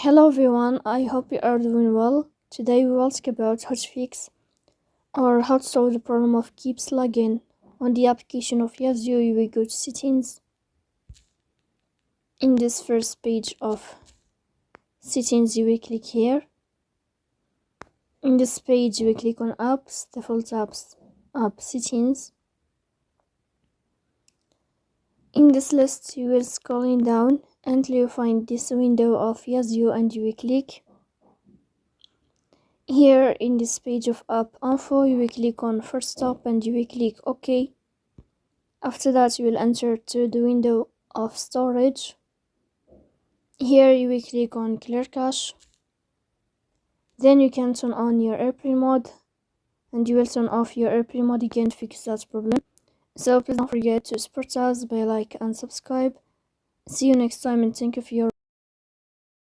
Hello everyone, I hope you are doing well. Today we will talk about how to fix or how to solve the problem of keeps lagging. On the application of Yazio, you will go to settings. In this first page of settings, you will click here. In this page, you will click on apps, default apps, app settings. In this list, you will scrolling down until you find this window of Yazio and you will click. Here in this page of app info, you will click on first stop and you will click OK. After that, you will enter to the window of storage. Here you will click on clear cache. Then you can turn on your airplane mode and you will turn off your airplane mode again to fix that problem. So please don't forget to support us by like and subscribe. See you next time and thank you for your